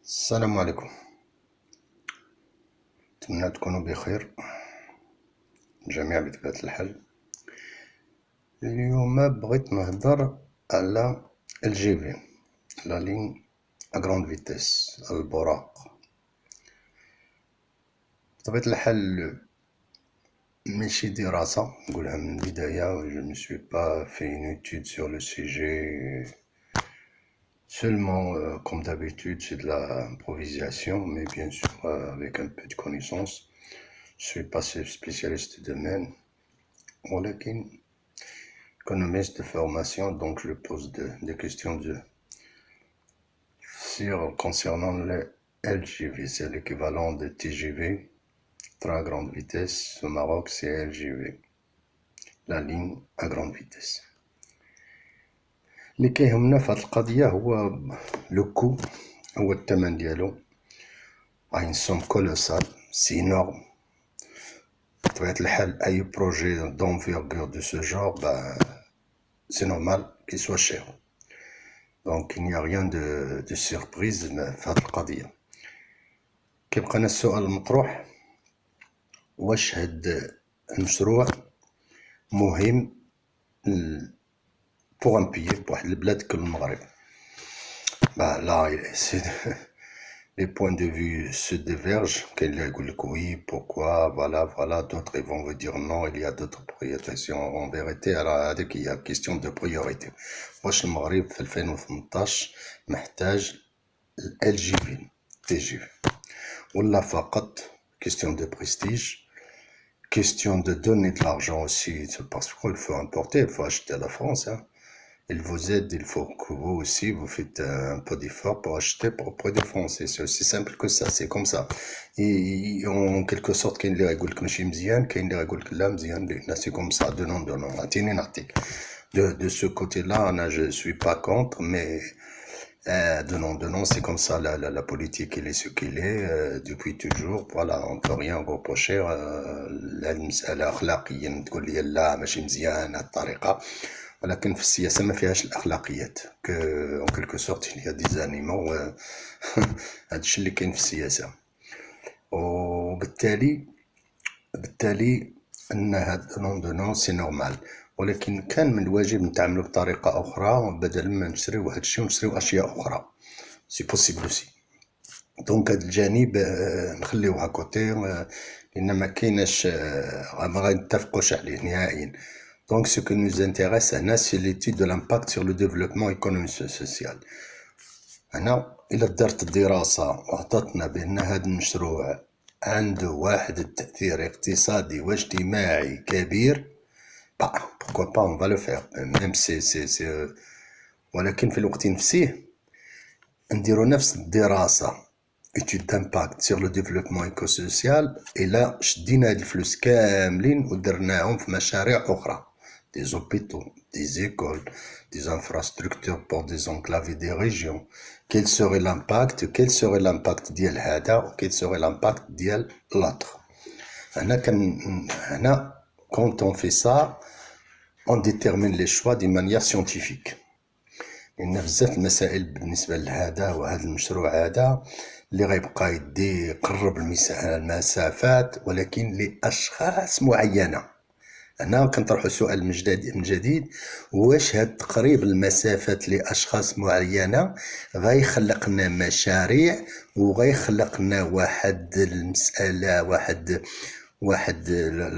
السلام عليكم. نتمنى تكونوا بخير جميع بطبيعة الحال. اليوم بغيت نهضر على الجي في، لا لين أغروند فيتيس، البراق. بطبيعة الحال ماشي دراسة نقولها من البداية، je ne suis pas fait une étude sur le sujet. Seulement, comme d'habitude, c'est de l'improvisation, mais bien sûr avec un peu de connaissance. Je suis pas spécialiste du domaine, ولكن économiste de formation, donc je pose des questions concernant le LGV. C'est l'équivalent de TGV, train à grande vitesse. Au Maroc, c'est LGV, la ligne à grande vitesse. اللي كيهمنا في هاد القضية هو لو كو، هو الثمن ديالو. une somme colossale, c'est énorme. بطبيعة الحال أي projet d'envergure de ce genre, c'est normal qu'il soit cher. Donc il n'y a rien de surprise في هاد القضية. كيبقانا السؤال المطروح، واش هاد المشروع مهم pour un pays، بواحد البلاد كالمغرب؟ là les points de vue se divergent. كاين اللي يقول لك oui, pourquoi, voilà, d'autres ils vont vous dire non, il y a d'autres priorités. En vérité راه هذيك هي question de priorité. واش المغرب في 2018 محتاج ال LGV TGV ولا فقط question de prestige, question de donner de l'argent aussi, parce qu'il faut importer, il faut acheter à la France, hein. Il vous aide, il faut que vous aussi vous faites un peu d'effort pour acheter auprès des Français. C'est aussi simple que ça, c'est comme ça. Et en quelque sorte, كاين اللي يقول لك ماشي مزيان، كاين اللي يقول لك لا مزيان، لأن c'est comme ça, donnant. عطيني نعطيك. De ce côté-là, je suis pas contre, mais donnant, c'est comme ça, la politique, il est ce qu'il est, depuis toujours. Voilà, on peut rien reprocher. المسألة أخلاقيا تقول لي لا ماشي مزيان هاد الطريقة، ولكن في السياسة ما فيهاش الأخلاقيات. en quelque sorte il y a des animaux. هادشي اللي كاين في السياسة، وبالتالي أن هاد دونون سي نورمال. ولكن كان من الواجب نتعاملوا بطريقة أخرى، بدل ما نشريو هادشي ونشريو أشياء أخرى. سي بوسيبل اوسي. دونك هاد الجانب نخليوه هاكوتي، لأن ما كايناش ما غنتفقوش عليه نهائيا. Donc ce qui nous intéresse هنا c'est l'étude de l'impact sur le développement économique et social. هنا إلا درت الدراسة وعطتنا بأن هذا المشروع عنده واحد التأثير اقتصادي واجتماعي كبير، pourquoi pas on va le faire même c'est ولكن في الوقت نفسه نديرو نفس الدراسة étude d'impact sur le développement éco-social، إلا شدينا هاد الفلوس كاملين ودرناهم في مشاريع أخرى، des hôpitaux, des écoles, des infrastructures pour désenclaver des régions. Quel serait l'impact ديال هذا و quel serait l'impact ديال l'autre. هنا quand on fait ça on détermine les choix d'une manière scientifique. لأن بزاف المسائل بالنسبة لهذا وهذا المشروع هذا اللي غيبقى يقرب المسافات ولكن لأشخاص معينة. هنا كنطرحو سؤال من جديد، واش هاد تقريب المسافات لأشخاص معينة غيخلق لنا مشاريع وغيخلق لنا واحد المسألة، واحد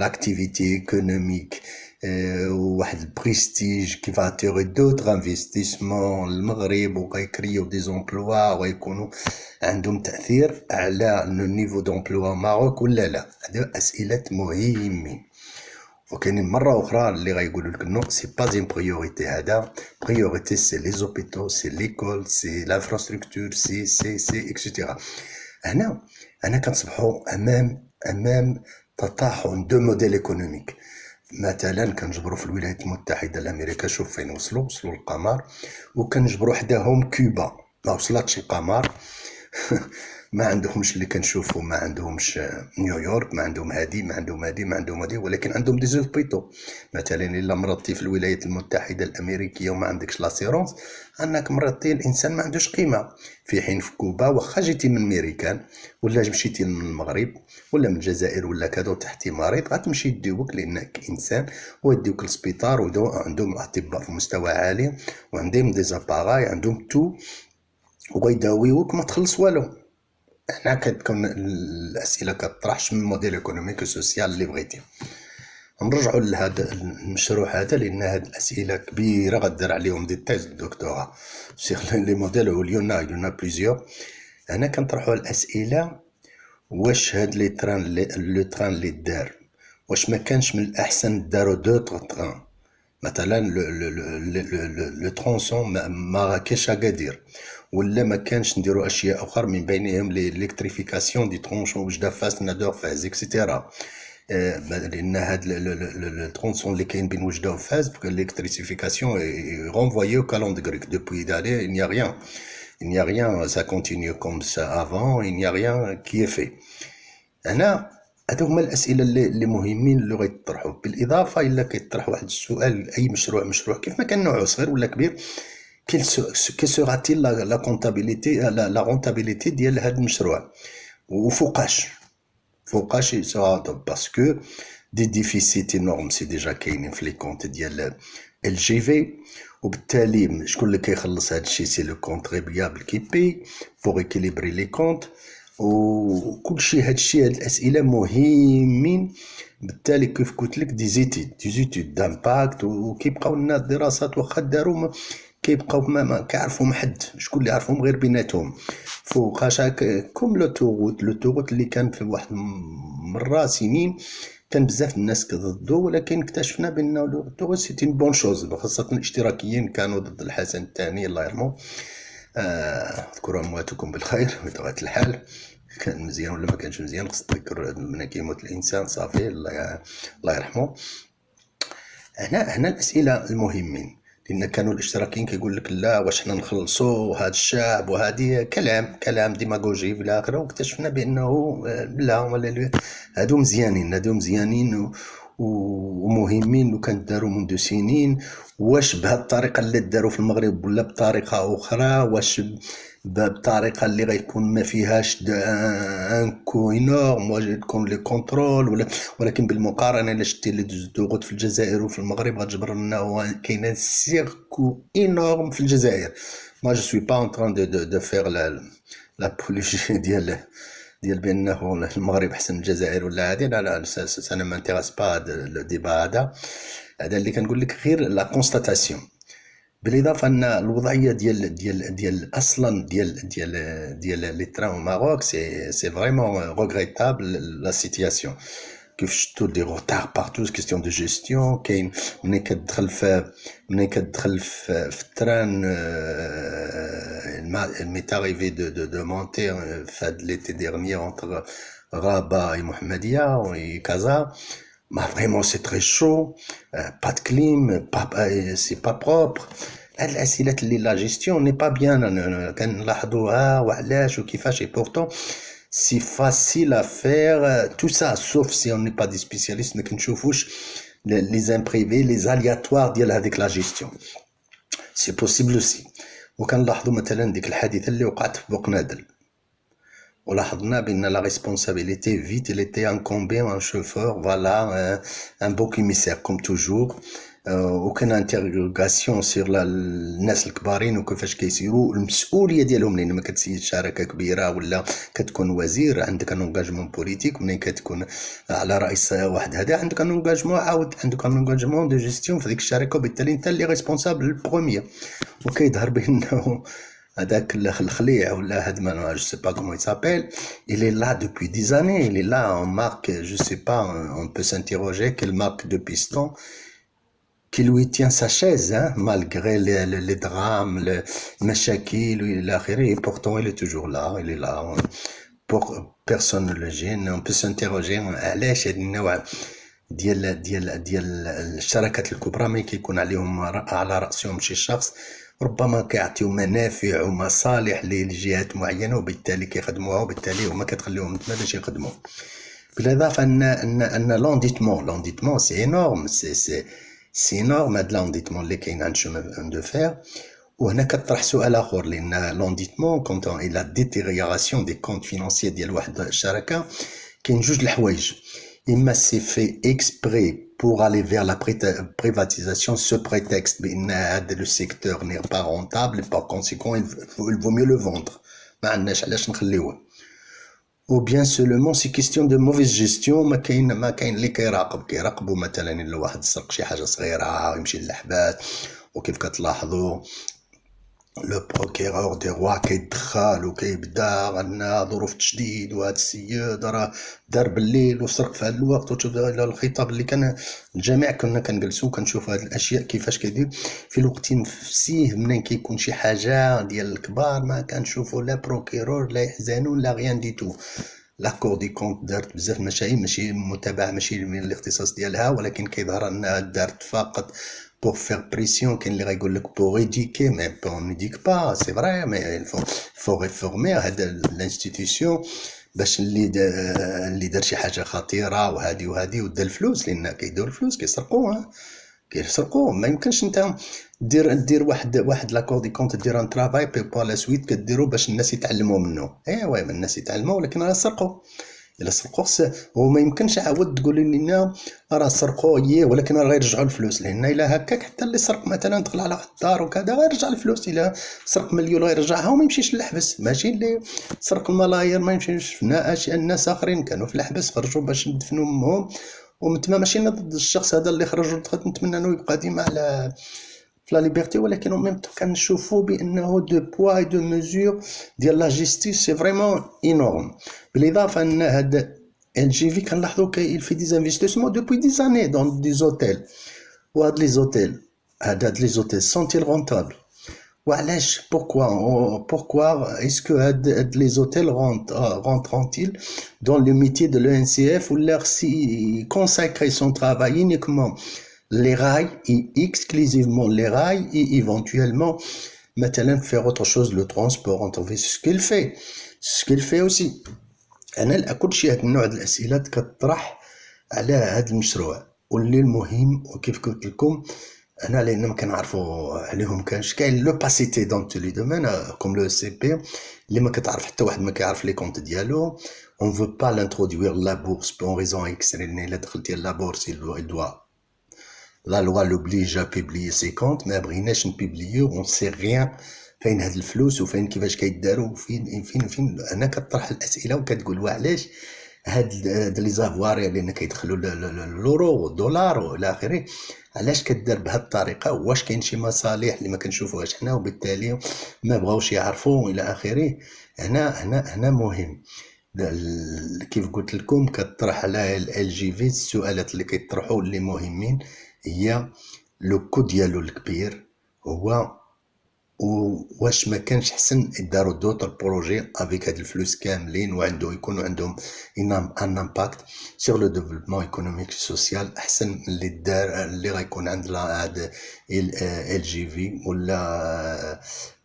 l'activité économique، واحد البريستيج كي فاتيغي دوتر انفستيسمون المغرب، وغيكريو دي زومبلوا وغيكونوا عندهم تأثير على النيفو دومبلوا ماروك ولا لا. هادو أسئلة مهمين. وكاينين مرة أخرى اللي غيقولوا لك نو سي با une priorité. هذا priorité سي لي زوبيتو، سي ليكول، سي لانفراستركتور، سي اكسيتيرا. هنا كنصبحوا أمام تطاحن دو موديل ايكونوميك. مثلا كنجبروا في الولايات المتحدة الأمريكية، شوف فين وصلوا القمر، وكنجبروا حداهم كوبا ما وصلتش القمر. ما عندهمش اللي كنشوفوا، ما عندهمش نيويورك، ما عندهم هادي، ما عندهم هادي، ما عندهم هادي، ولكن عندهم دي زوبيتو. مثلا الا مرضتي في الولايات المتحده الامريكيه وما عندكش لاسيرونس، انك مرضتي الانسان ما عندوش قيمه. في حين في كوبا واخا جيتي من ميريكان ولا مشيتي من المغرب ولا من الجزائر ولا كذا وتحتي مريض، غتمشي يديوك لانك انسان، ويديوك للسبيطار، وعندهم اطباء في مستوى عالي وعندهم دي زاباراي، عندهم تو، ويداويوك ما تخلص والو. هنا كتكون الاسئله كطرحش من موديل ايكونوميك وسوسيال اللي بغيتي. نرجعوا لهذا المشروع هذا، لان هاد الاسئله كبيره غدير عليهم دي تيز دكتوراه سيغ لي موديل، واليونا بليزيور. هنا كنطرحوا الاسئله، واش هاد لي تران لو تران اللي دار، واش ما كانش من الاحسن داروا دوطغ تران، مثلا لو ترونسون مراكش اكادير، ولا ما كانش نديروا اشياء اخرى من بينهم ليكتريفيكاسيون دي ترونسون وجده فاس ندور فاز اكسيتيرا. لان هاد الترونسون اللي كاين بين وجده وفاس l'électrification est renvoyée au calendrier depuis d'années. Il n'y a rien, ça continue comme ça avant, il n'y a rien qui est fait. هنا هادو هما الاسئله اللي مهمين اللي غيطرحوا، بالاضافه الا كيطرح واحد السؤال اي مشروع كيف ما كان نوعه صغير ولا كبير، كي سوراتيل لا كونتابيليتي لا رونتابيليتي ديال هذا المشروع، وفوقاش سوا، باسكو دي ديفيسيت انورم سي ديجا كاينين في لي كونت ديال ال جي في، وبالتالي شكون اللي كيخلص هذا الشيء؟ سي لو كونتريبيابل كي بي بور اكيليبري لي كونت. وكل شيء هاد الاسئله مهمين. بالتالي كيف قلت لك دي زيتود دامباكت، وكيبقاو لنا الدراسات واخا داروا كيبقاو ما كيعرفهم حد، شكون اللي يعرفهم غير بيناتهم. فوقاش كوم لوتوغوت اللي كان في واحد مره سنين كان بزاف الناس ضده، ولكن اكتشفنا بان لوتوغوت سيتي بون شوز، خاصه الاشتراكيين كانوا ضد الحسن الثاني الله يرحمه. اذكروا امواتكم بالخير بطبيعه الحال. كان مزيان ولا ما كانش مزيان، خص تذكر من كيموت الانسان صافي الله يرحمه. هنا الاسئله المهمين، لان كانوا الاشتراكيين كيقول لك لا واش حنا نخلصوا هذا الشعب، وهذه كلام ديماغوجي الى اخره. واكتشفنا بانه لا، هادو مزيانين ومهمين وكان داروا منذ سنين. واش بهذه الطريقه اللي داروا في المغرب ولا بطريقه اخرى؟ واش بطريقه اللي غيكون ما فيهاش ان كو انورم وتكون لي كونترول، ولكن بالمقارنه الا شتي لي دوغوت في الجزائر وفي المغرب غتجبر لنا كاين سيركو انورم في الجزائر. ما جو سوي با ان تران دو فير لا بوليجي ديال بانه المغرب احسن من الجزائر ولا هذه، لا انا ما انتيراس با لو ديبا هذا اللي كنقول لك غير لا كونستاتاسيون. بالاضافه ان الوضعيه ديال اصلا ديال لي تران ماروك سي فريمون ريغريتابل لا سيتياسيون. كيف شفتوا دي روتار بارتو، كيستيون دو جيستيون. كاين ملي كتدخل في التران m'est arrivé de monter l'été dernier entre Rabat et Mohammedia et Casa. Vraiment c'est très chaud, pas de clim, c'est pas propre. هاد الاسئله اللي لا جيستيون ني با بيان كنلاحظوها وعلاش وكيفاش. et pourtant c'est facile à faire tout ça, sauf si on n'est pas des spécialistes. ما كنشوفوش les imprévus, les aléatoires ديال هذيك لا جيستيون. c'est possible aussi. وكنلاحظوا مثلا ديك الحادثه اللي وقعت في بوقنادل، ولاحظنا بان لا ريسبونسابيلتي فيت ليتي انكومبي ان شوفور، فوالا ان بوك ايميسير كوم توجور. وكان انتيغاسيون سير الناس الكبارين وكيفاش كيسيروا المسؤوليه ديالهم، لان ما كتسيد شركه كبيره ولا كتكون وزير عندك ان انغاجمون بوليتيك، منين كتكون على رئيس واحد هذا عندك ان انغاجمون، عندك ان انغاجمون دو جيستيون في ديك الشركه، وبالتالي انت اللي ريسبونسابل البروميير. وكيظهر بانه هذاك الخليع ولا هاد ما جو سي با كومون يسابيل il est là depuis des années, il est là en marque, je sais pas, on peut s'interroger quelle marque de piston qui lui tient sa chaise, hein, malgré les drames, les machakil ou l'akhiri, et pourtant il est toujours là, il est là. Pour personne ne le gêne. On peut s'interroger علاش هاد النوع ديال الشركات الكبرى ما كيكون عليهم على راسهم شي شخص ربما كيعطيو منافع ومصالح لجهات معينة وبالتالي كيخدموها وبالتالي هما كتخليوهم تما باش يخدموا. بالإضافة أن لونديتمون سي إنورم، سي إنورم هاد لونديتمون اللي كاين عند شومان دو فير. وهنا كطرح سؤال آخر، لأن لونديتمون كونت إلا ديتيريوراسيون دي كونت فينانسيي ديال واحد الشركة كاين جوج الحوايج، إما سي في إكسبري pour aller vers la privatisation ce prétexte بأن هذا لو سيكتور ني با رونتابل par conséquent il vaut mieux le vendre، ما عندناش علاش نخليوه. ou bien seulement c'est question de mauvaise gestion، ما كاين اللي كيراقبوا مثلا الا واحد سرق شي حاجه صغيره يمشي للحبس. وكيف كتلاحظوا لو بروكيرور دي روا كيدخل وكيبدا عندنا ظروف تشديد، وهذا السيد راه دار بالليل وسرق في هذا الوقت. وتشوف الخطاب اللي كان الجميع كنا كنجلسوا كنشوفوا هذه الاشياء كيفاش كيدير في الوقت نفسيه. منين كيكون شي حاجه ديال الكبار ما كنشوفوا لا بروكيرور لا يحزنون لا غيان دي تو. لا كور دي كونت دارت بزاف المشاهير، ماشي متابعه ماشي من الاختصاص ديالها، ولكن كيظهر انها دارت فقط pour faire pression. كاين اللي غايقول لك pour éduquer mais on n'éduque pas c'est vrai mais il faut réformer هذا الانستيتيوشن باش اللي دار شي حاجه خطيره وهذه ودا الفلوس، لان كيديروا الفلوس كيسرقوه. ما يمكنش انت دير واحد لاكور دي كونت، دير ان ترافاي بي لا سويت كديروا باش الناس يتعلموا منه. ايوا الناس يتعلموا، ولكن راه سرقوا. الا سرقوا وما يمكنش عاود تقول لنا راه سرقوا ولكن راه غيرجعوا الفلوس، لان الا هكاك حتى اللي سرق مثلا دخل على واحد الدار وكذا غيرجع الفلوس. الا سرق مليون غيرجعها وما يمشيش للحبس. ماشي اللي سرق الملايير ما يمشيش. شفنا الناس اخرين كانوا في الحبس خرجوا باش ندفنوا امهم، ومتما ماشي ضد الشخص هذا اللي خرج. نتمنى انه يبقى ديما على في لا ليبرتي، ولكن او ميم طون كنشوفوا بانه دو بوا اي دو ميزور ديال لا جيستيس سي فريمون انورم. بالاضافه ان هذا ال جي في كنلاحظوا كاين في دي انفستيسمون دوبوي دي زاني دون دي زوتيل. وهاد لي زوتيل لي زوتيل سونتيل رونتابل؟ وعلاش pourquoi est-ce que les hôtels rentrent-ils dans le métier de l'ENCF ou leur si consacrer son travail uniquement les rails et exclusivement les rails et éventuellement maintenant faire autre chose, le transport entre ce qu'il fait aussi. أنا كل شيء هاد النوع ديال الأسئلة كطرح على هاد المشروع، واللي المهم وكيف قلت لكم أنا لأن ما كنعرفوا عليهم كاين لو باسيتي دون لي دومين كوم لو سي بي اللي ما كتعرف حتى واحد ما كيعرف لي كونت ديالو. اون فو با لانترودوير لا بورس بون ريزون اكس، لأن إلا دخلتي لا بورس دوا لا لوا لوبليج ا بيبليي سي كونت. ما بغيناش نبيبليو اون سي ريان فين هاد الفلوس وفين كيفاش كيداروا وفين انا كطرح الاسئله وكتقول وعلاش هاد لي زافوار اللي كيدخلوا لورو والدولار والى اخره علاش كدار بهاد الطريقه؟ واش كاين شي مصالح اللي ما كنشوفوهاش حنا وبالتالي ما بغاوش يعرفوا الى اخره؟ هنا مهم. كيف قلت لكم كطرح على ال جي في السؤالات اللي كيطرحوا اللي مهمين هي لو كو ديالو الكبير هو واش ما كانش حسن يداروا دوطر بروجي افيك هاد الفلوس كاملين يكونوا عندهم ان امباكت سور لو ديفلوبمون ايكونوميك سوسيال احسن من اللي دار اللي غيكون عند هاد ال جي في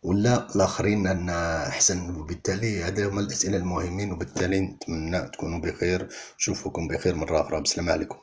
ولا الاخرين ان احسن. وبالتالي هذا هما الاسئله المهمين، وبالتالي نتمنى تكونوا بخير. نشوفكم بخير مره اخرى. بسلام عليكم.